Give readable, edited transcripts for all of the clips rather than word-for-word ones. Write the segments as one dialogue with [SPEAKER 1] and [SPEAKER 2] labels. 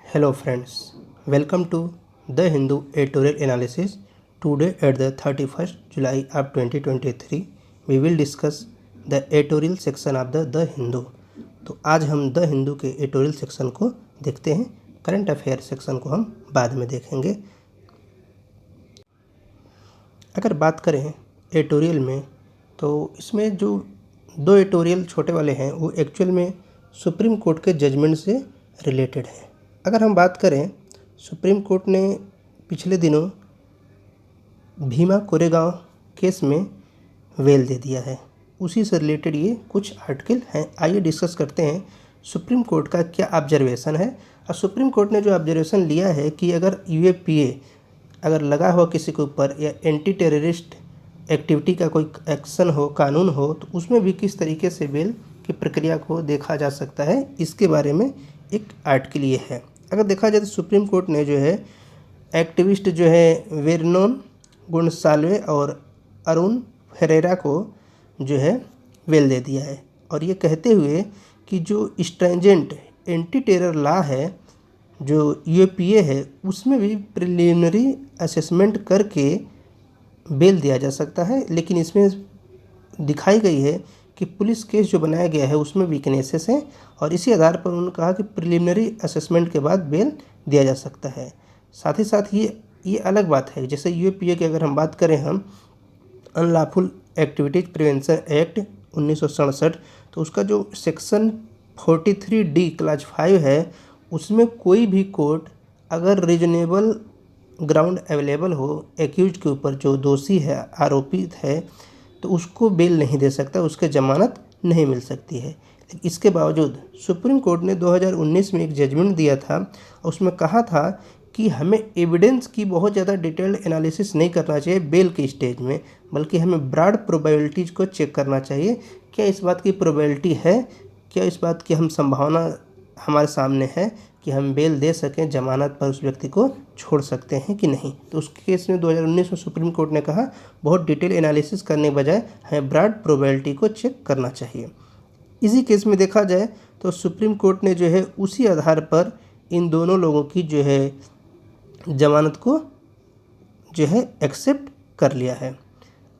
[SPEAKER 1] Hello friends, welcome to The Hindu editorial analysis. Today at the 31st July of 2023, we will discuss the editorial section of the Hindu. तो आज हम the Hindu के editorial section को देखते हैं। Current affair section को हम बाद में देखेंगे। अगर बात करें एडिटोरियल में, तो इसमें जो दो एडिटोरियल छोटे वाले हैं वो एक्चुअल में सुप्रीम कोर्ट के जजमेंट से रिलेटेड हैं। अगर हम बात करें, सुप्रीम कोर्ट ने पिछले दिनों भीमा कोरेगांव केस में वेल दे दिया है। उसी से रिलेटेड ये कुछ आर्टिकल हैं। आइए डिस्कस करते हैं सुप्रीम कोर्ट का क्या ऑब्जर्वेशन है। और सुप्रीम कोर्ट ने जो ऑब्जर्वेशन लिया है कि अगर यूएपीए अगर लगा हो किसी के ऊपर या एंटी टेररिस्ट एक्टिविटी का कोई एक्शन हो, कानून हो, तो उसमें भी किस तरीके से बेल की प्रक्रिया को देखा जा सकता है, इसके बारे में एक आर्टिकल ये है। अगर देखा जाए तो सुप्रीम कोर्ट ने जो है एक्टिविस्ट जो है वेरनोन गोंसाल्वे और अरुण फेरेरा को जो है वेल दे दिया है, और ये कहते हुए कि जो स्ट्रिंजेंट एंटी टेरर लॉ है जो यूएपीए है, उसमें भी प्रिलिमिनरी असेसमेंट करके बेल दिया जा सकता है। लेकिन इसमें दिखाई गई है कि पुलिस केस जो बनाया गया है उसमें वीकनेसेस हैं, और इसी आधार पर उन्होंने कहा कि प्रिलिमिनरी असेसमेंट के बाद बेल दिया जा सकता है। साथ ही साथ ये अलग बात है, जैसे यूएपीए की अगर हम बात करें, हम अनलॉफुल एक्टिविटीज प्रिवेंशन एक्ट 1967, तो उसका जो सेक्शन 43D क्लास 5 है, उसमें कोई भी कोर्ट अगर रीजनेबल ग्राउंड अवेलेबल हो एक्यूज के ऊपर, जो दोषी है, आरोपित है, तो उसको बेल नहीं दे सकता, उसके जमानत नहीं मिल सकती है। इसके बावजूद सुप्रीम कोर्ट ने 2019 में एक जजमेंट दिया था, उसमें कहा था कि हमें एविडेंस की बहुत ज़्यादा डिटेल्ड एनालिसिस नहीं करना चाहिए बेल के स्टेज में, बल्कि हमें ब्रॉड प्रोबेबिलिटीज़ को चेक करना चाहिए। क्या इस बात की प्रोबेबिलिटी है, क्या इस बात की हम संभावना हमारे सामने है कि हम बेल दे सकें, जमानत पर उस व्यक्ति को छोड़ सकते हैं कि नहीं। तो उस केस में 2019 में सुप्रीम कोर्ट ने कहा बहुत डिटेल एनालिसिस करने के बजाय हमें ब्रॉड प्रोबेबिलिटी को चेक करना चाहिए। इसी केस में देखा जाए तो सुप्रीम कोर्ट ने जो है उसी आधार पर इन दोनों लोगों की जो है जमानत को जो है एक्सेप्ट कर लिया है।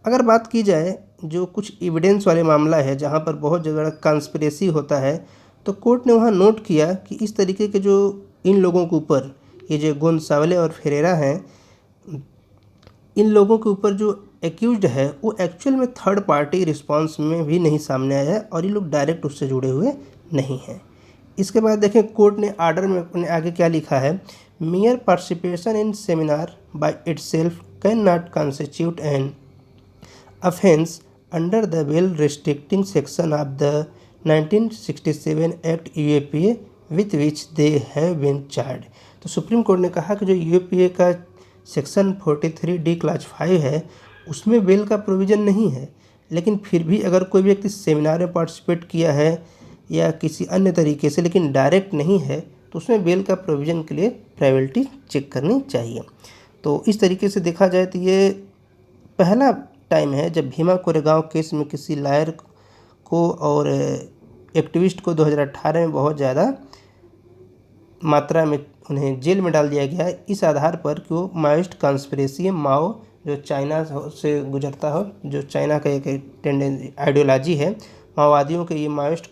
[SPEAKER 1] अगर बात की जाए जो कुछ एविडेंस वाले मामला है जहां पर बहुत ज़्यादा कॉन्स्पिरेसी होता है, तो कोर्ट ने वहां नोट किया कि इस तरीके के जो इन लोगों के ऊपर, ये जो गोंसाल्वे और फेरेरा हैं, इन लोगों के ऊपर जो एक्यूज्ड है वो एक्चुअल में थर्ड पार्टी रिस्पांस में भी नहीं सामने आया है, और ये लोग डायरेक्ट उससे जुड़े हुए नहीं हैं। इसके बाद देखें कोर्ट ने आर्डर में अपने आगे क्या लिखा है, mayor participation in seminar by itself can not constitute N offense under the well restricting section of the 1967 Act UAPA with which they have been charged। तो सुप्रीम कोर्ट ने कहा कि जो यूएपीए का सेक्शन 43D क्लास 5 है उसमें bell का provision नहीं है, लेकिन फिर भी अगर कोई व्यक्ति सेमिनार में पार्टिसिपेट किया है या किसी अन्य तरीके से, लेकिन डायरेक्ट नहीं है, तो उसमें बेल का प्रोविज़न के लिए प्रायोरिटी चेक करनी चाहिए। तो इस तरीके से देखा जाए तो ये पहला टाइम है जब भीमा कोरेगांव केस में किसी लायर को और एक्टिविस्ट को 2018 में बहुत ज़्यादा मात्रा में उन्हें जेल में डाल दिया गया, इस आधार पर कि वो माओइस्ट कॉन्स्पिरेसी है, माओ जो चाइना से गुजरता हो, जो चाइना का एक टेंडेंसी आइडियोलॉजी है माओवादियों के, ये माओइस्ट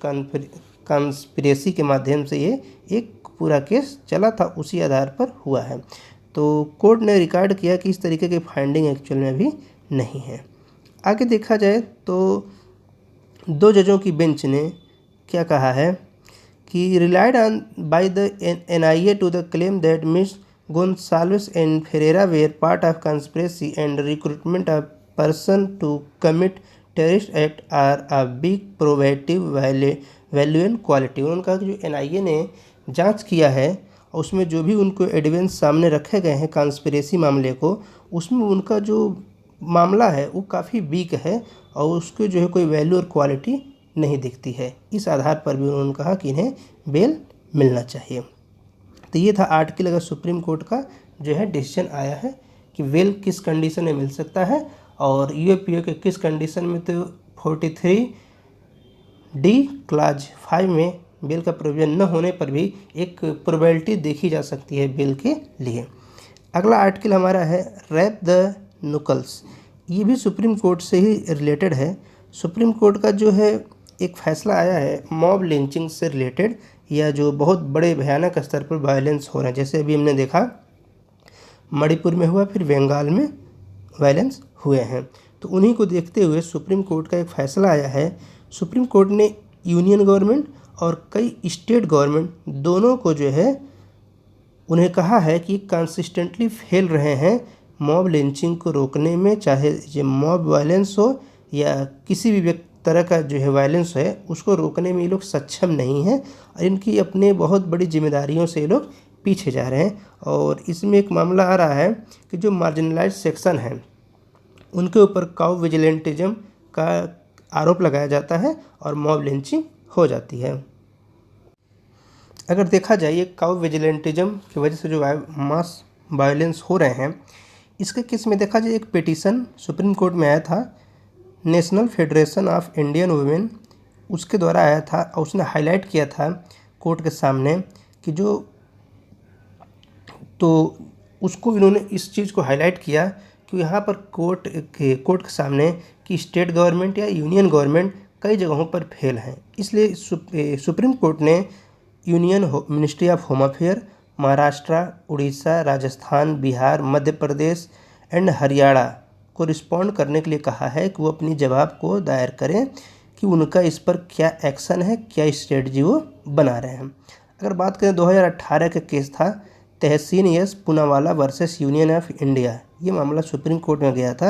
[SPEAKER 1] कॉन्स्पिरेसी के माध्यम से ये एक पूरा केस चला था, उसी आधार पर हुआ है। तो कोर्ट ने रिकॉर्ड किया कि इस तरीके की फाइंडिंग एक्चुअल में भी नहीं है। आगे देखा जाए तो दो जजों की बेंच ने क्या कहा है कि relied on by the NIA to the claim that Miss Gonsalves and Ferreira were part of conspiracy and recruitment of person to commit terrorist act are a big probative value and quality. उन्होंने कहा कि जो NIA ने जांच किया है और उसमें जो भी उनको एविडेंस सामने रखे गए हैं कॉन्स्पिरेसी मामले को, उसमें उनका जो मामला है वो काफ़ी वीक है और उसके जो है कोई वैल्यू और क्वालिटी नहीं दिखती है। इस आधार पर भी उन्होंने कहा कि इन्हें बेल मिलना चाहिए। तो ये था आर्टिकल। अगर सुप्रीम कोर्ट का जो है डिसीजन आया है कि बेल किस कंडीशन में मिल सकता है और यूएपीए के किस कंडीशन में, तो 43D क्लास 5 में बेल का प्रोविजन न होने पर भी एक प्रोबेबिलिटी देखी जा सकती है बेल के लिए। अगला आर्टिकल हमारा है रैप द नुकल्स। ये भी सुप्रीम कोर्ट से ही रिलेटेड है। सुप्रीम कोर्ट का जो है एक फैसला आया है मॉब लिंचिंग से रिलेटेड, या जो बहुत बड़े भयानक स्तर पर वायलेंस हो रहे हैं, जैसे अभी हमने देखा मणिपुर में हुआ, फिर बंगाल में वायलेंस हुए हैं। तो उन्हीं को देखते हुए सुप्रीम कोर्ट का एक फैसला आया है। सुप्रीम कोर्ट ने यूनियन गवर्नमेंट और कई स्टेट गवर्नमेंट दोनों को जो है उन्हें कहा है कि कंसिस्टेंटली फेल रहे हैं मॉब लिंचिंग को रोकने में, चाहे ये मॉब वायलेंस हो या किसी भी तरह का जो है वायलेंस है उसको रोकने में ये लोग सक्षम नहीं हैं और इनकी अपने बहुत बड़ी जिम्मेदारियों से ये लोग पीछे जा रहे हैं। और इसमें एक मामला आ रहा है कि जो मार्जिनलाइज सेक्शन है उनके ऊपर काउ विजिलेंटिज्म का आरोप लगाया जाता है और मॉब लिंचिंग हो जाती है। अगर देखा जाए ये काउ विजिलेंटिज्म की वजह से जो मास वायलेंस हो रहे हैं, इसके केस में देखा जाए एक पिटीशन सुप्रीम कोर्ट में आया था, national federation of Indian women उसके द्वारा आया था और उसने हाईलाइट किया था कोर्ट के सामने कि जो तो उसको इन्होंने इस चीज़ को हाईलाइट किया कि यहाँ पर कोर्ट के सामने कि स्टेट गवर्नमेंट या यूनियन गवर्नमेंट कई जगहों पर फेल हैं। इसलिए सुप्रीम कोर्ट ने union ministry of home affair, Maharashtra, Orissa, Rajasthan, Bihar, Madhya Pradesh and Haryana को रिस्पॉन्ड करने के लिए कहा है कि वो अपनी जवाब को दायर करें कि उनका इस पर क्या एक्शन है, क्या स्ट्रेटजी वो बना रहे हैं। अगर बात करें 2018 का केस था Tehseen S Poonawalla versus union of India, ये मामला सुप्रीम कोर्ट में गया था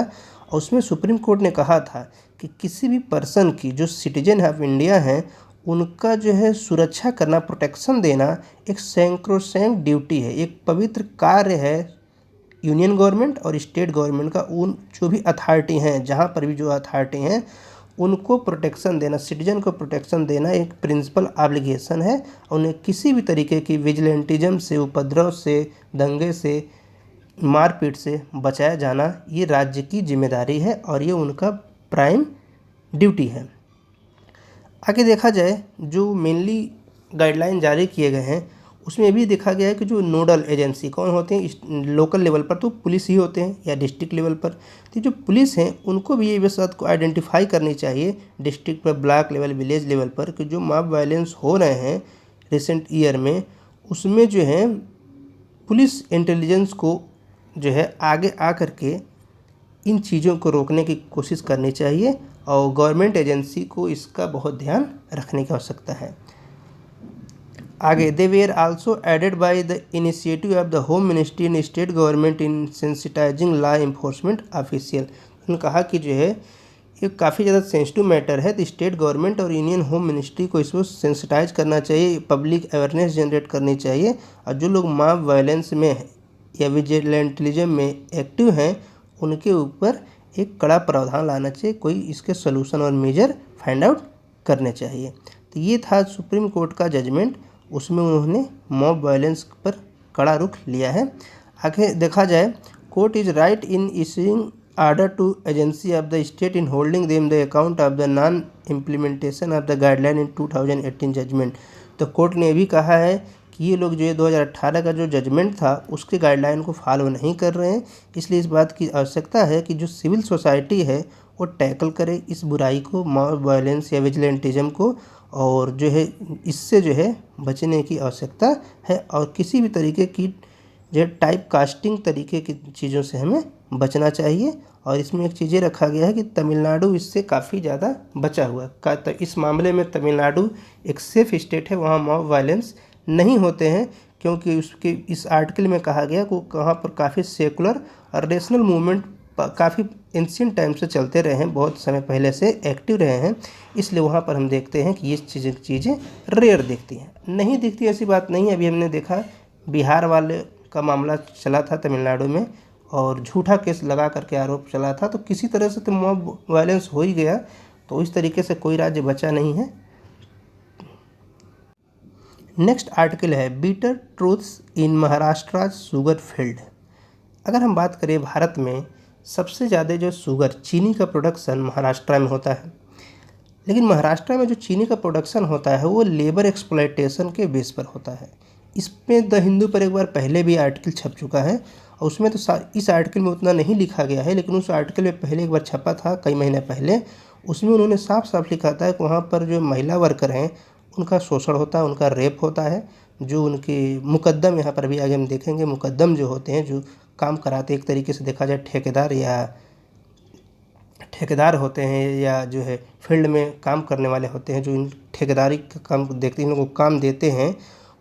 [SPEAKER 1] और उसमें सुप्रीम कोर्ट ने कहा था कि किसी भी पर्सन की जो सिटीजन ऑफ इंडिया हैं उनका जो है सुरक्षा करना, प्रोटेक्शन देना एक सैंक्रोसैंक्ट ड्यूटी है, एक पवित्र कार्य है यूनियन गवर्नमेंट और स्टेट गवर्नमेंट का। उन जो भी अथॉरिटी हैं, जहाँ पर भी जो अथॉरिटी हैं उनको प्रोटेक्शन देना, सिटीजन को प्रोटेक्शन देना एक प्रिंसिपल ऑब्लिगेशन है। उन्हें किसी भी तरीके की विजिलेंटिज्म से, उपद्रव से, दंगे से, मारपीट से बचाया जाना ये राज्य की जिम्मेदारी है और ये उनका प्राइम ड्यूटी है। आगे देखा जाए जो मेनली गाइडलाइन जारी किए गए हैं उसमें भी देखा गया है कि जो नोडल एजेंसी कौन होते हैं, लोकल लेवल पर तो पुलिस ही होते हैं या डिस्ट्रिक्ट लेवल पर, तो जो पुलिस हैं उनको भी ये बात को आइडेंटिफाई करनी चाहिए डिस्ट्रिक्ट पर, ब्लॉक लेवल, विलेज लेवल पर कि जो मॉब वायलेंस हो रहे हैं रिसेंट ईयर में उसमें जो है पुलिस इंटेलिजेंस को जो है आगे आ कर के इन चीज़ों को रोकने की कोशिश करनी चाहिए और गवर्नमेंट एजेंसी को इसका बहुत ध्यान रखने की आवश्यकता है। आगे they were also aided by the initiative of the home ministry and state government in sensitizing law enforcement official. उन्होंने कहा कि जो है ये काफ़ी ज़्यादा सेंसिटिव मैटर है, तो स्टेट गवर्नमेंट और यूनियन होम मिनिस्ट्री को इसको सेंसिटाइज करना चाहिए, पब्लिक अवेयरनेस जनरेट करनी चाहिए और जो लोग मॉब वायलेंस में या विजिलेंटिज्म में एक्टिव हैं उनके ऊपर एक कड़ा प्रावधान लाना चाहिए, कोई इसके सोल्यूशन और मेजर फाइंड आउट करने चाहिए। तो ये था सुप्रीम कोर्ट का जजमेंट, उसमें उन्होंने मॉब वायलेंस पर कड़ा रुख लिया है। आगे देखा जाए court is right in issuing order to agency of the state in holding them the account of the non implementation of the guideline in 2018 judgement. तो कोर्ट ने भी कहा है कि ये लोग जो है 2018 का जो जजमेंट था उसके गाइडलाइन को फॉलो नहीं कर रहे हैं, इसलिए इस बात की आवश्यकता है कि जो सिविल सोसाइटी है वो टैकल करे इस बुराई को, मॉब वायलेंस या विजिलेंटिज्म को, और जो है इससे जो है बचने की आवश्यकता है और किसी भी तरीके की जो है टाइप कास्टिंग तरीके की चीज़ों से हमें बचना चाहिए। और इसमें एक चीज़ें रखा गया है कि तमिलनाडु इससे काफ़ी ज़्यादा बचा हुआ है। तो इस मामले में तमिलनाडु एक सेफ स्टेट है, वहाँ मॉब वायलेंस नहीं होते हैं क्योंकि उसके इस आर्टिकल में कहा गया कि वहाँ पर काफ़ी सेकुलर और रेशनल मूवमेंट काफ़ी एंशिएंट टाइम से चलते रहे हैं, बहुत समय पहले से एक्टिव रहे हैं, इसलिए वहाँ पर हम देखते हैं कि ये चीज़ें रेयर दिखती हैं। नहीं दिखती ऐसी बात नहीं है। अभी हमने देखा बिहार वाले का मामला चला था तमिलनाडु में और झूठा केस लगा करके आरोप चला था, तो किसी तरह से तो मॉब वायलेंस हो ही गया, तो इस तरीके से कोई राज्य बचा नहीं है। नेक्स्ट आर्टिकल है बीटर ट्रूथ्स इन महाराष्ट्र शुगर फील्ड। अगर हम बात करें भारत में सबसे ज़्यादा जो शुगर, चीनी का प्रोडक्शन महाराष्ट्र में होता है। लेकिन महाराष्ट्र में जो चीनी का प्रोडक्शन होता है वो लेबर एक्सप्लॉयटेशन के बेस पर होता है। इसमें द हिंदू पर एक बार पहले भी आर्टिकल छप चुका है और उसमें तो इस आर्टिकल में उतना नहीं लिखा गया है, लेकिन उस आर्टिकल में पहले एक बार छपा था कई महीने पहले। उसमें उन्होंने साफ साफ लिखा था कि वहाँ पर जो महिला वर्कर हैं उनका शोषण होता है, उनका रेप होता है। जो उनके मुकद्दम, यहाँ पर भी आगे हम देखेंगे, मुकद्दम जो होते हैं जो काम कराते, एक तरीके से देखा जाए ठेकेदार होते हैं या जो है फील्ड में काम करने वाले होते हैं, जो इन ठेकेदारी का काम देखते हैं, इन लोगों को काम देते हैं,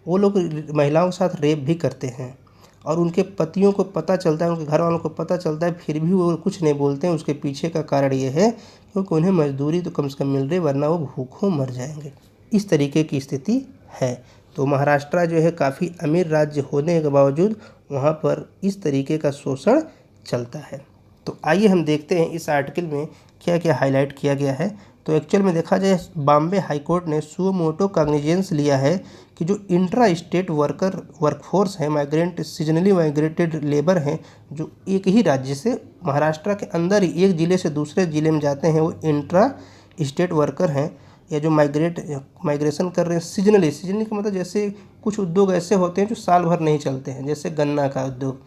[SPEAKER 1] वो लोग महिलाओं के साथ रेप भी करते हैं। और उनके पतियों को पता चलता है, उनके घर वालों को पता चलता है, फिर भी वो कुछ नहीं बोलते हैं। उसके पीछे का कारण ये है क्योंकि उन्हें मजदूरी तो कम से कम मिल रही, वरना वो भूखों मर जाएंगे। इस तरीके की स्थिति है। तो महाराष्ट्र जो है काफ़ी अमीर राज्य होने के बावजूद वहाँ पर इस तरीके का शोषण चलता है। तो आइए हम देखते हैं इस आर्टिकल में क्या क्या हाईलाइट किया गया है। तो एक्चुअल में देखा जाए, बॉम्बे हाई कोर्ट ने सुओ मोटो कॉग्निजेंस लिया है कि जो इंट्रा स्टेट वर्कफोर्स है, माइग्रेंट सीजनली माइग्रेटेड लेबर हैं, जो एक ही राज्य से महाराष्ट्र के अंदर ही एक ज़िले से दूसरे ज़िले में जाते हैं, वो इंट्रा स्टेट वर्कर हैं, या जो माइग्रेशन कर रहे हैं सीजनली का मतलब जैसे कुछ उद्योग ऐसे होते हैं जो साल भर नहीं चलते हैं, जैसे गन्ना का उद्योग।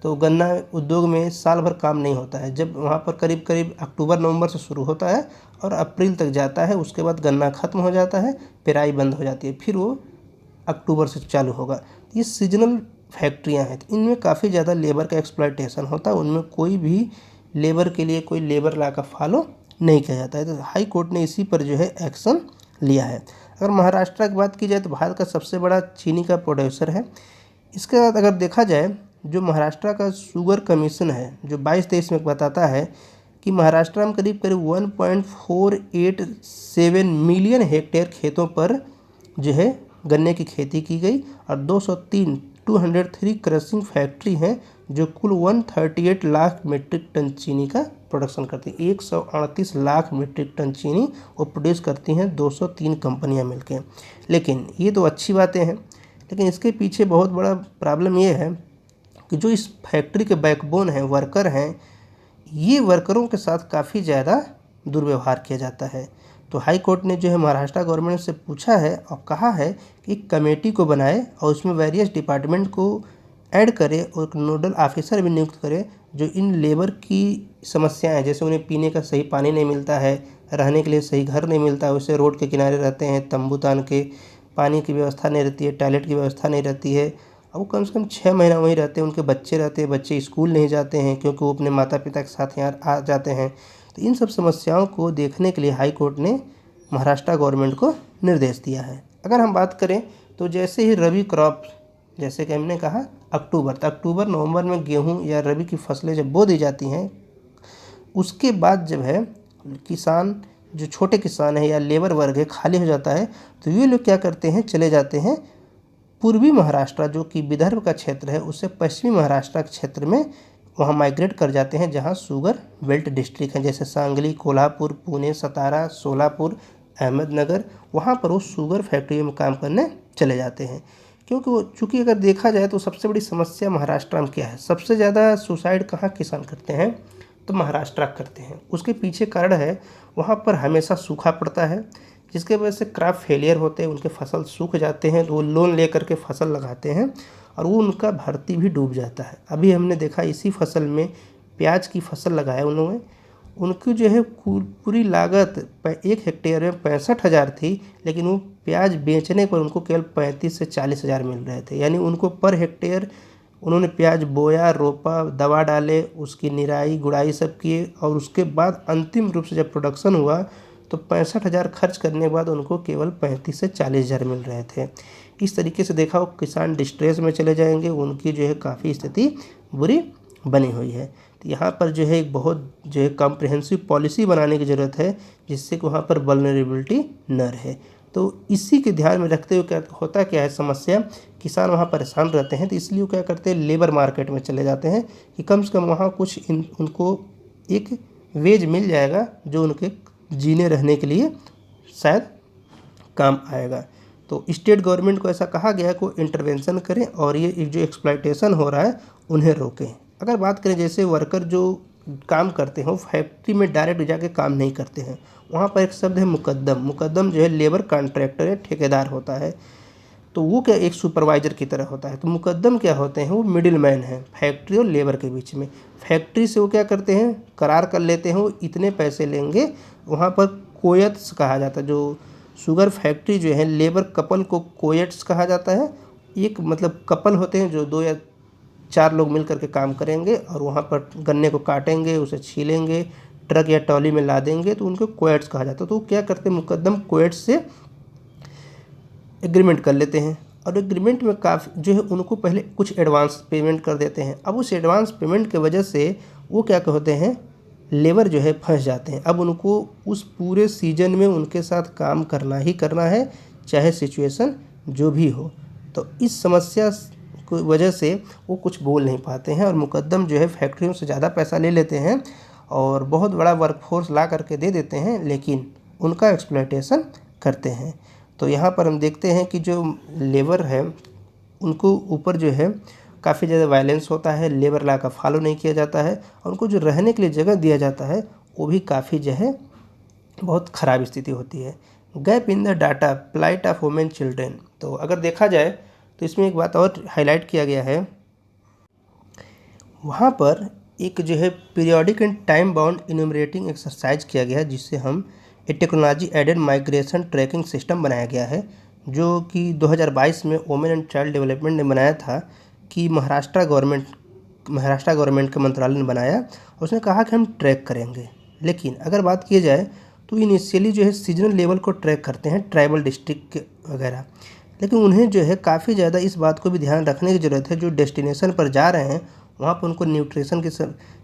[SPEAKER 1] तो गन्ना उद्योग में साल भर काम नहीं होता है, जब वहाँ पर करीब करीब अक्टूबर नवंबर से शुरू होता है और अप्रैल तक जाता है, उसके बाद गन्ना ख़त्म हो जाता है, पेराई बंद हो जाती है, फिर वो अक्टूबर से चालू होगा। ये सीजनल फैक्ट्रियाँ हैं, तो इनमें काफ़ी ज़्यादा लेबर का एक्सप्लॉयटेशन होता है, उनमें कोई भी लेबर के लिए कोई लेबर लॉ का फॉलो नहीं किया जाता है। तो हाई कोर्ट ने इसी पर जो है एक्शन लिया है। अगर महाराष्ट्र की बात की जाए तो भारत का सबसे बड़ा चीनी का प्रोड्यूसर है। इसके बाद अगर देखा जाए, जो महाराष्ट्र का शुगर कमीशन है जो 22-23 में बताता है कि महाराष्ट्र में करीब करीब 1.487 मिलियन हेक्टेयर खेतों पर जो है गन्ने की खेती की गई और 203 क्रशिंग फैक्ट्री हैं जो कुल 138 लाख मीट्रिक टन चीनी का प्रोडक्शन करती हैं। 138 लाख मीट्रिक टन चीनी वो प्रोड्यूस करती हैं 203 कंपनियां मिलकर। लेकिन ये तो अच्छी बातें हैं, लेकिन इसके पीछे बहुत बड़ा प्रॉब्लम ये है कि जो इस फैक्ट्री के बैकबोन हैं, वर्कर हैं, ये वर्करों के साथ काफ़ी ज़्यादा दुर्व्यवहार किया जाता है। तो हाई कोर्ट ने जो है महाराष्ट्र गवर्नमेंट से पूछा है और कहा है कि एक कमेटी को बनाए और उसमें वेरियस डिपार्टमेंट को ऐड करे और एक नोडल ऑफिसर भी नियुक्त करे जो इन लेबर की समस्याएं, जैसे उन्हें पीने का सही पानी नहीं मिलता है, रहने के लिए सही घर नहीं मिलता है, वैसे रोड के किनारे रहते हैं तंबू तान के, पानी की व्यवस्था नहीं रहती है, टॉयलेट की व्यवस्था नहीं रहती है, अब वो कम से कम 6 महीना वहीं रहते हैं, उनके बच्चे रहते हैं, बच्चे स्कूल नहीं जाते हैं क्योंकि वो अपने माता पिता के साथ यहाँ आ जाते हैं। तो इन सब समस्याओं को देखने के लिए हाई कोर्ट ने महाराष्ट्र गवर्नमेंट को निर्देश दिया है। अगर हम बात करें तो जैसे ही रबी क्रॉप, जैसे कि हमने कहा अक्टूबर नवंबर में गेहूं या रबी की फसलें जब बो दी जाती हैं, उसके बाद जब है किसान, जो छोटे किसान है या लेबर वर्ग है, खाली हो जाता है, तो ये लोग क्या करते हैं, चले जाते हैं पूर्वी महाराष्ट्र जो कि विदर्भ का क्षेत्र है उससे पश्चिमी महाराष्ट्र के क्षेत्र में, वहाँ माइग्रेट कर जाते हैं जहाँ शुगर बेल्ट डिस्ट्रिक्ट हैं, जैसे सांगली, कोल्हापुर, पुणे, सतारा, सोलापुर, अहमदनगर, वहाँ पर वो शुगर फैक्ट्री में काम करने चले जाते हैं। क्योंकि वो, चूँकि अगर देखा जाए तो सबसे बड़ी समस्या महाराष्ट्र में क्या है, सबसे ज़्यादा सुसाइड कहाँ किसान करते हैं, तो महाराष्ट्र करते हैं। उसके पीछे कारण है वहाँ पर हमेशा सूखा पड़ता है, जिसके वजह से क्रॉप फेलियर होते हैं, उनके फसल सूख जाते हैं, तो वो लोन लेकर के फसल लगाते हैं और वो उनका भर्ती भी डूब जाता है। अभी हमने देखा इसी फसल में प्याज की फसल लगाया उन्होंने, उनकी जो है पूरी लागत 1 हेक्टेयर में 65,000 थी, लेकिन वो प्याज बेचने पर उनको केवल 35 से 40,000 मिल रहे थे। यानी उनको पर हेक्टेयर उन्होंने प्याज बोया, रोपा, दवा डाले, उसकी निराई गुड़ाई सब किए और उसके बाद अंतिम रूप से जब प्रोडक्शन हुआ तो 65,000 खर्च करने के बाद उनको केवल 35 से 40,000 मिल रहे थे। इस तरीके से देखा वो किसान डिस्ट्रेस में चले जाएंगे, उनकी जो है काफ़ी स्थिति बुरी बनी हुई है। तो यहाँ पर जो है एक बहुत जो है कॉम्प्रिहेंसिव पॉलिसी बनाने की ज़रूरत है जिससे कि वहाँ पर वल्नरेबिलिटी न रहे। तो इसी के ध्यान में रखते हुए क्या होता क्या है समस्या, किसान वहाँ परेशान रहते हैं, तो इसलिए वो क्या करते हैं, लेबर मार्केट में चले जाते हैं कि कम से कम वहाँ कुछ उनको एक वेज मिल जाएगा जो उनके जीने रहने के लिए शायद काम आएगा। तो स्टेट गवर्नमेंट को ऐसा कहा गया है को इंटरवेंशन करें और ये जो एक्सप्लॉयटेशन हो रहा है उन्हें रोकें। अगर बात करें जैसे वर्कर जो काम करते हैं वो फैक्ट्री में डायरेक्ट जाके काम नहीं करते हैं। वहाँ पर एक शब्द है मुकद्दम। मुकद्दम जो है लेबर कॉन्ट्रैक्टर या ठेकेदार होता है, तो वो क्या एक सुपरवाइज़र की तरह होता है। तो मुकद्दम क्या होते हैं, वो मिडिल मैन है फैक्ट्री और लेबर के बीच में। फैक्ट्री से वो क्या करते हैं, करार कर लेते हैं वो इतने पैसे लेंगे। वहाँ पर कोयत्स कहा जाता है, जो शुगर फैक्ट्री जो है लेबर कपल को कोयट्स कहा जाता है। एक मतलब कपल होते हैं जो 2 या 4 लोग मिल करके काम करेंगे और वहाँ पर गन्ने को काटेंगे, उसे छीलेंगे, ट्रक या ट्रॉली में ला देंगे, तो उनको कोयट्स कहा जाता है। तो वो क्या करते हैं, मुकद्दम कोयट्स से एग्रीमेंट कर लेते हैं और एग्रीमेंट में काफ़ी जो है उनको पहले कुछ एडवांस पेमेंट कर देते हैं। अब उस एडवांस पेमेंट की वजह से वो क्या होते हैं, लेबर जो है फंस जाते हैं। अब उनको उस पूरे सीजन में उनके साथ काम करना ही करना है, चाहे सिचुएशन जो भी हो। तो इस समस्या की वजह से वो कुछ बोल नहीं पाते हैं और मुकद्दम जो है फैक्ट्रियों से ज़्यादा पैसा ले लेते हैं और बहुत बड़ा वर्कफोर्स ला करके दे देते हैं, लेकिन उनका एक्सप्लॉयटेशन करते हैं। तो यहाँ पर हम देखते हैं कि जो लेबर है उनको ऊपर जो है काफ़ी ज़्यादा वायलेंस होता है, लेबर लॉ का फॉलो नहीं किया जाता है और उनको जो रहने के लिए जगह दिया जाता है वो भी काफ़ी जो है बहुत ख़राब स्थिति होती है। Gap in the data, plight of women children. तो अगर देखा जाए तो इसमें एक बात और हाईलाइट किया गया है, वहाँ पर एक जो है periodic and time bound enumerating exercise किया गया है, जिससे हम एक technology aided migration tracking system बनाया गया है, जो कि 2022 में वुमेन एंड चाइल्ड डेवलपमेंट ने बनाया था कि महाराष्ट्र गवर्नमेंट के मंत्रालय ने बनाया। उसने कहा कि हम ट्रैक करेंगे, लेकिन अगर बात की जाए तो इनिशियली जो है सीजनल लेवल को ट्रैक करते हैं ट्राइबल डिस्ट्रिक्ट वगैरह, लेकिन उन्हें जो है काफ़ी ज़्यादा इस बात को भी ध्यान रखने की ज़रूरत है, जो डेस्टिनेशन पर जा रहे हैं वहाँ पर उनको न्यूट्रिशन की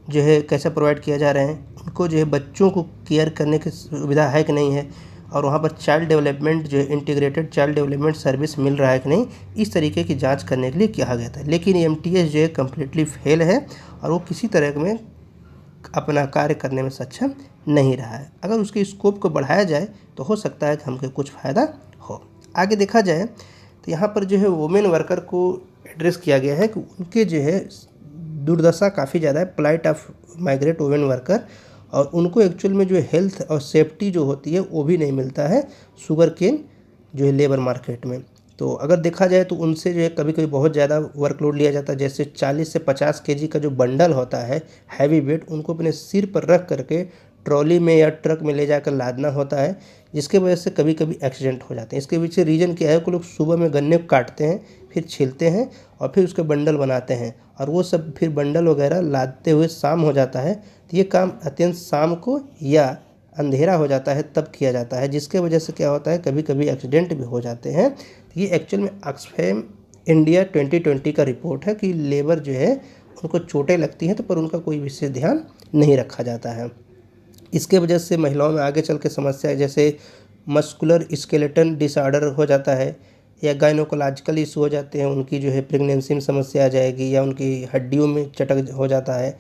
[SPEAKER 1] जो है कैसे प्रोवाइड किया जा रहे हैं, उनको जो है बच्चों को केयर करने की सुविधा है कि नहीं है, और वहाँ पर चाइल्ड डेवलपमेंट जो है इंटीग्रेटेड चाइल्ड डेवलपमेंट सर्विस मिल रहा है कि नहीं, इस तरीके की जांच करने के लिए कहा गया था। लेकिन एमटीएस जो है कम्प्लीटली फेल है और वो किसी तरह में अपना कार्य करने में सक्षम नहीं रहा है। अगर उसके स्कोप को बढ़ाया जाए तो हो सकता है कि हमको कुछ फ़ायदा हो। आगे देखा जाए तो यहाँ पर जो है वुमेन वर्कर को एड्रेस किया गया है कि उनके जो है दुर्दशा काफ़ी ज़्यादा है, plight of migrate women worker, और उनको एक्चुअल में जो हेल्थ और सेफ्टी जो होती है वो भी नहीं मिलता है शुगर केन जो है लेबर मार्केट में। तो अगर देखा जाए तो उनसे जो है कभी कभी बहुत ज़्यादा वर्कलोड लिया जाता है, जैसे 40 से 50 केजी का जो बंडल होता है हैवी वेट, उनको अपने सिर पर रख करके ट्रॉली में या ट्रक में ले जाकर लादना होता है, जिसके वजह से कभी कभी एक्सीडेंट हो जाते हैं। इसके पीछे रीज़न क्या है कि लोग सुबह में गन्ने को काटते हैं, फिर छीलते हैं और फिर उसके बंडल बनाते हैं, और वो सब फिर बंडल वगैरह लादते हुए शाम हो जाता है। तो ये काम अत्यंत शाम को या अंधेरा हो जाता है तब किया जाता है, जिसके वजह से क्या होता है कभी कभी एक्सीडेंट भी हो जाते हैं। तो ये एक्चुअल में ऑक्सफैम इंडिया 2020 का रिपोर्ट है कि लेबर जो है उनको चोटें लगती हैं तो पर उनका कोई विशेष ध्यान नहीं रखा जाता है। इसके वजह से महिलाओं में आगे चल के समस्या जैसे मस्कुलर स्केलेटन डिसऑर्डर हो जाता है, या गायनोकोलॉजिकल इशू हो जाते हैं, उनकी जो है प्रेगनेंसी में समस्या आ जाएगी, या उनकी हड्डियों में चटक हो जाता है।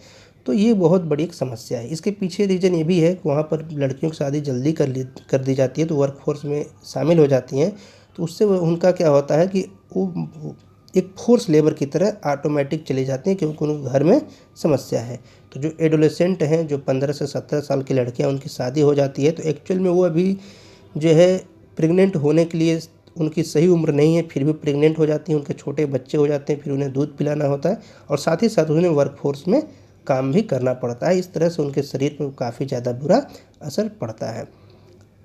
[SPEAKER 1] तो ये बहुत बड़ी एक समस्या है। इसके पीछे रीज़न ये भी है कि वहाँ पर लड़कियों की शादी जल्दी कर दी जाती है, तो वर्कफोर्स में शामिल हो जाती हैं, तो उससे उनका क्या होता है कि वो एक फोर्स लेबर की तरह ऑटोमेटिक चली जाती हैं, क्योंकि उनके घर में समस्या है। तो जो एडोलेसेंट हैं, जो 15 से 17 साल की लड़कियां, उनकी शादी हो जाती है, तो एक्चुअल में वो अभी जो है प्रेग्नेंट होने के लिए उनकी सही उम्र नहीं है, फिर भी प्रेग्नेंट हो जाती हैं, उनके छोटे बच्चे हो जाते हैं, फिर उन्हें दूध पिलाना होता है और साथ ही साथ उन्हें वर्कफोर्स में काम भी करना पड़ता है। इस तरह से उनके शरीर पर काफ़ी ज़्यादा बुरा असर पड़ता है।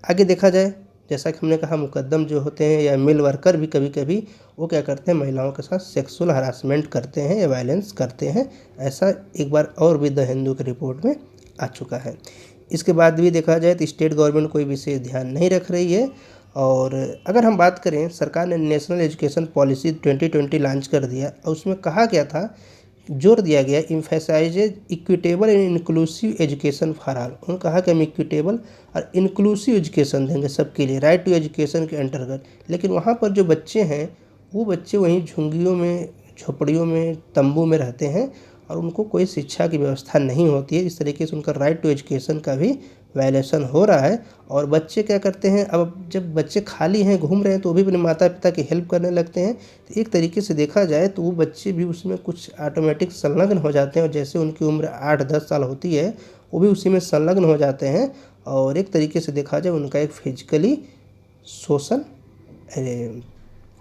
[SPEAKER 1] आगे देखा जाए, जैसा कि हमने कहा मुकद्दम जो होते हैं या मिल वर्कर भी कभी कभी वो क्या करते हैं, महिलाओं के साथ सेक्सुअल हरासमेंट करते हैं या वायलेंस करते हैं। ऐसा एक बार और भी द हिंदू की रिपोर्ट में आ चुका है। इसके बाद भी देखा जाए तो स्टेट गवर्नमेंट कोई विशेष ध्यान नहीं रख रही है। और अगर हम बात करें, सरकार ने नेशनल एजुकेशन पॉलिसी 2020 लॉन्च कर दिया और उसमें कहा गया था, जोर दिया गया emphasizes equitable and inclusive education for all. उन्होंने कहा कि हम इक्विटेबल और इंक्लूसिव एजुकेशन देंगे सबके लिए, राइट टू एजुकेशन के अंतर्गत। लेकिन वहाँ पर जो बच्चे हैं वो बच्चे वहीं झुंगियों में, झोपड़ियों में, तंबू में रहते हैं और उनको कोई शिक्षा की व्यवस्था नहीं होती है। इस तरीके से उनका राइट टू एजुकेशन का भी वायलेशन हो रहा है। और बच्चे क्या करते हैं, अब जब बच्चे खाली हैं, घूम रहे हैं, तो वो भी अपने माता पिता की हेल्प करने लगते हैं। तो एक तरीके से देखा जाए तो वो बच्चे भी उसमें कुछ ऑटोमेटिक संलग्न हो जाते हैं, और जैसे उनकी उम्र 8-10 साल होती है वो भी उसी में संलग्न हो जाते हैं। और एक तरीके से देखा जाए उनका एक फिजिकली सोशल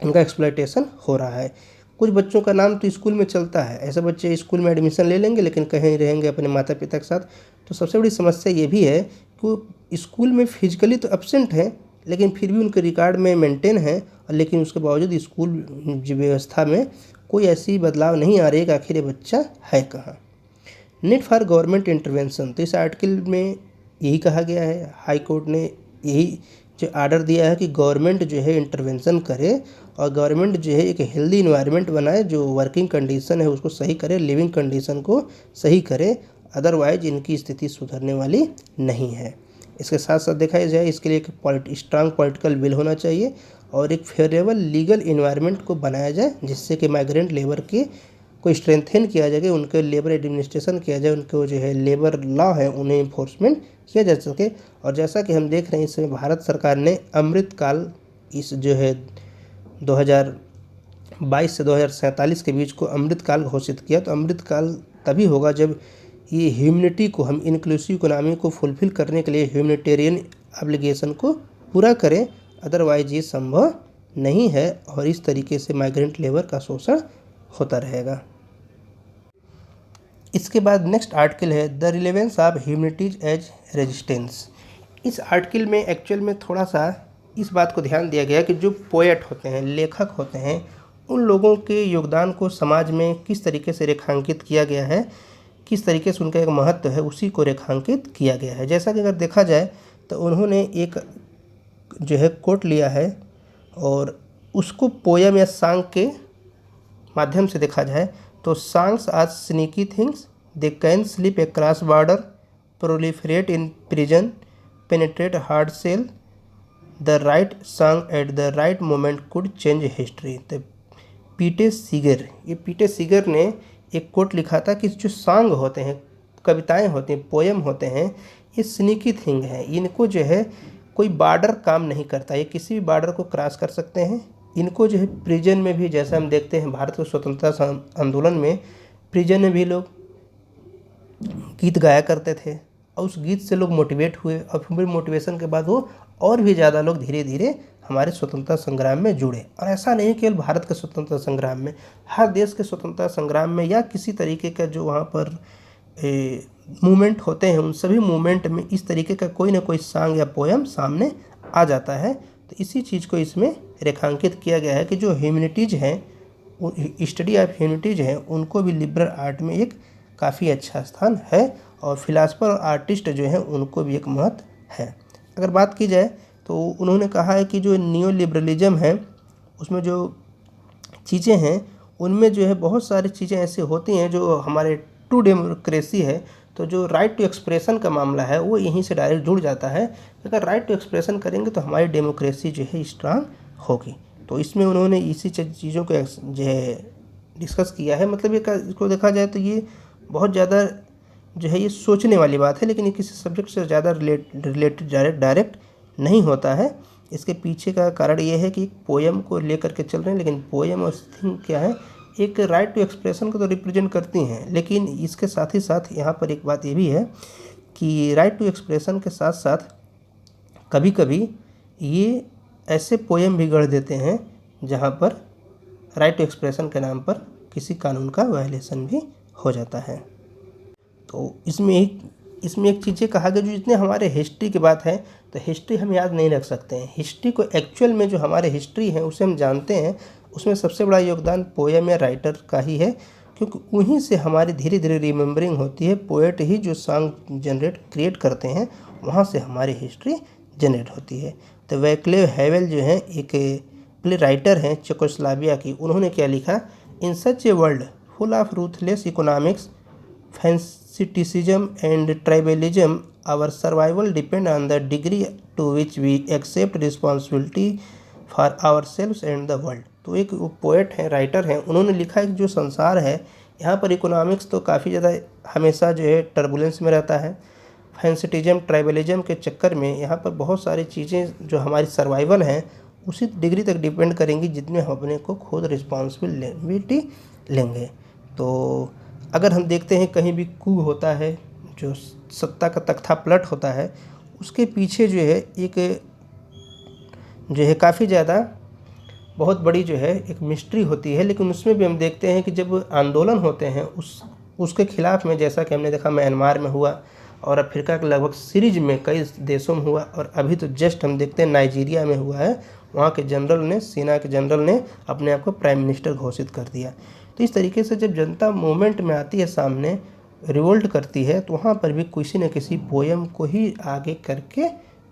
[SPEAKER 1] उनका एक्सप्लॉयटेशन हो रहा है। कुछ बच्चों का नाम तो स्कूल में चलता है, ऐसे बच्चे स्कूल में एडमिशन ले लेंगे लेकिन कहीं रहेंगे अपने माता पिता के साथ। तो सबसे बड़ी समस्या ये भी है कि वो स्कूल में फिजिकली तो एब्सेंट है, लेकिन फिर भी उनके रिकॉर्ड में मेंटेन है, और लेकिन उसके बावजूद स्कूल व्यवस्था में कोई ऐसी बदलाव नहीं आ रही है कि आखिर ये बच्चा है कहाँ। नीड फॉर गवर्नमेंट इंटरवेंशन, तो इस आर्टिकल में यही कहा गया है, हाई कोर्ट ने यही जो आर्डर दिया है कि गवर्नमेंट जो है इंटरवेंशन करे, और गवर्नमेंट जो है एक हेल्दी इन्वायरमेंट बनाए, जो वर्किंग कंडीशन है उसको सही करे, लिविंग कंडीशन को सही करे, अदरवाइज इनकी स्थिति सुधरने वाली नहीं है। इसके साथ साथ देखा जाए इसके लिए एक स्ट्रांग पॉलिटिकल विल होना चाहिए, और एक फेवरेबल लीगल इन्वायरमेंट को बनाया जाए जिससे कि माइग्रेंट लेबर के को स्ट्रेंथन किया जाए, उनके लेबर एडमिनिस्ट्रेशन किया जाए, उनको जो है लेबर लॉ है उन्हें इन्फोर्समेंट किया जा सके। और जैसा कि हम देख रहे हैं इसमें भारत सरकार ने अमृतकाल इस जो है 2022 से 2047 के बीच को अमृतकाल घोषित किया। तो अमृतकाल तभी होगा जब ये ह्यूमनिटी को, हम इंक्लूसिव इकोनॉमी को फुलफिल करने के लिए ह्यूमनिटेरियन ऑब्लिगेशन को पूरा करें, अदरवाइज ये संभव नहीं है, और इस तरीके से माइग्रेंट लेबर का शोषण होता रहेगा। इसके बाद नेक्स्ट आर्टिकल है the relevance of humanities as resistance. इस आर्टिकल में एक्चुअल में थोड़ा सा इस बात को ध्यान दिया गया कि जो पोएट होते हैं, लेखक होते हैं, उन लोगों के योगदान को समाज में किस तरीके से रेखांकित किया गया है, किस तरीके से उनका एक महत्व है, उसी को रेखांकित किया गया है। जैसा कि अगर देखा जाए तो उन्होंने एक जो है कोट लिया है, और उसको पोयम या सॉन्ग के माध्यम से देखा जाए तो songs are sneaky things, they can slip across border, proliferate in prison, penetrate hard cell, the right song at the right moment could change history. तो पीटर सीगर ने एक कोट लिखा था कि जो सॉन्ग होते हैं, कविताएं होती हैं, पोयम होते हैं, ये स्नीकी थिंग है, इनको जो है कोई बॉर्डर काम नहीं करता, ये किसी भी बॉर्डर को क्रॉस कर सकते हैं। इनको जो है प्रिजन में भी, जैसा हम देखते हैं भारत के स्वतंत्रता आंदोलन में प्रिजन में भी लोग गीत गाया करते थे, और उस गीत से लोग मोटिवेट हुए, और फिर मोटिवेशन के बाद वो और भी ज़्यादा लोग धीरे धीरे हमारे स्वतंत्रता संग्राम में जुड़े। और ऐसा नहीं केवल भारत के स्वतंत्रता संग्राम में, हर देश के स्वतंत्रता संग्राम में या किसी तरीके का जो वहाँ पर मूवमेंट होते हैं, उन सभी मूवमेंट में इस तरीके का कोई ना कोई सॉन्ग या पोएम सामने आ जाता है। तो इसी चीज़ को इसमें रेखांकित किया गया है कि जो ह्यूमनिटीज़ हैं, स्टडी ऑफ ह्यूमनिटीज़ हैं, उनको भी लिबरल आर्ट में एक काफ़ी अच्छा स्थान है, और फिलासफर और आर्टिस्ट जो हैं उनको भी एक महत्व है। अगर बात की जाए तो उन्होंने कहा है कि जो नियो लिबरलिज्म है उसमें जो चीज़ें हैं उनमें जो है बहुत सारी चीज़ें ऐसी होती हैं जो हमारे ट्रू डेमोक्रेसी है, तो जो राइट टू एक्सप्रेशन का मामला है वो यहीं से डायरेक्ट जुड़ जाता है। अगर राइट टू एक्सप्रेशन करेंगे तो हमारी डेमोक्रेसी जो है स्ट्रांग होगी। तो इसमें उन्होंने इसी चीज़ों को जो है डिस्कस किया है। मतलब ये इसको देखा जाए तो ये बहुत ज़्यादा जो है ये सोचने वाली बात है, लेकिन ये किसी सब्जेक्ट से ज़्यादा रिलेटेड डायरेक्ट नहीं होता है। इसके पीछे का कारण ये है कि एक पोएम को लेकर के चल रहे हैं, लेकिन पोएम और थिंग क्या है, एक राइट टू एक्सप्रेशन को तो रिप्रेजेंट करती हैं, लेकिन इसके साथ ही साथ यहाँ पर एक बात ये भी है कि राइट टू एक्सप्रेशन के साथ साथ कभी कभी ये ऐसे पोएम भी गढ़ देते हैं जहाँ पर राइट टू एक्सप्रेशन के नाम पर किसी कानून का वायलेशन भी हो जाता है। तो इसमें एक चीज़ें कहा गया, जो जितने हमारे हिस्ट्री की बात है तो हिस्ट्री हम याद नहीं रख सकते हैं। हिस्ट्री को एक्चुअल में जो हमारे हिस्ट्री है उसे हम जानते हैं, उसमें सबसे बड़ा योगदान पोएम या राइटर का ही है, क्योंकि उन्हीं से हमारी धीरे धीरे रिमेम्बरिंग होती है। पोएट ही जो सॉन्ग क्रिएट करते हैं, वहाँ से हमारी हिस्ट्री जनरेट होती है। तो वैक्लेव हैवेल जो हैं एक प्ले राइटर हैं चेकोस्लोवाकिया की, उन्होंने क्या लिखा, in such a world full of ruthless economics, fanaticism and tribalism, our survival depend on the degree to which we accept responsibility for ourselves and the world. तो एक poet हैं, writer हैं, उन्होंने लिखा है कि जो संसार है यहाँ पर इकोनॉमिक्स तो काफ़ी ज़्यादा हमेशा जो है टर्बुलेंस में रहता है। फैंसिटिज्म, ट्राइबलिज्म के चक्कर में यहाँ पर बहुत सारी चीज़ें जो हमारी सर्वाइवल हैं उसी डिग्री तक डिपेंड करेंगी जितने हम अपने को खुद रिस्पॉन्सिबिलिटी लेंगे। तो अगर हम देखते हैं कहीं भी कू होता है, जो सत्ता का तख्ता पलट होता है, उसके पीछे जो है एक जो है काफ़ी ज़्यादा बहुत बड़ी जो है एक मिस्ट्री होती है। लेकिन उसमें भी हम देखते हैं कि जब आंदोलन होते हैं उसके खिलाफ में, जैसा कि हमने देखा म्यांमार में हुआ और अफ्रीका के लगभग सीरीज में कई देशों में हुआ, और अभी तो जस्ट हम देखते हैं नाइजीरिया में हुआ है, वहाँ के जनरल ने, सेना के जनरल ने अपने आप को प्राइम मिनिस्टर घोषित कर दिया। तो इस तरीके से जब जनता मूवमेंट में आती है, सामने रिवोल्ट करती है, तो वहाँ पर भी किसी न किसी पोएम को ही आगे करके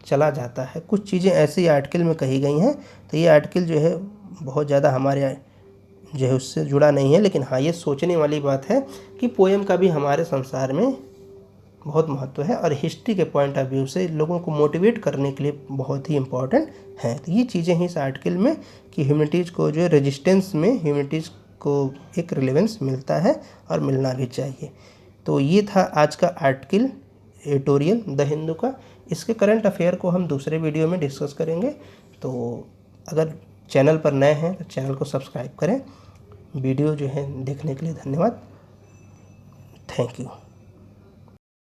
[SPEAKER 1] चला जाता है। कुछ चीज़ें ऐसी आर्टिकल में कही गई हैं, तो ये आर्टिकल जो है बहुत ज़्यादा हमारे जो है उससे जुड़ा नहीं है, लेकिन हाँ, ये सोचने वाली बात है कि पोएम का भी हमारे संसार में बहुत महत्व है और हिस्ट्री के पॉइंट ऑफ व्यू से लोगों को मोटिवेट करने के लिए बहुत ही इम्पॉर्टेंट है। तो ये चीज़ें हैं इस आर्टिकल में कि ह्यूमैनिटीज़ को जो है रेजिस्टेंस में ह्यूमैनिटीज़ को एक रिलेवेंस मिलता है और मिलना भी चाहिए। तो ये था आज का आर्टिकल एडिटोरियल द हिंदू का। इसके करंट अफेयर को हम दूसरे वीडियो में डिस्कस करेंगे। तो अगर चैनल पर नए हैं तो चैनल को सब्सक्राइब करें। वीडियो जो है देखने के लिए धन्यवाद। Thank you.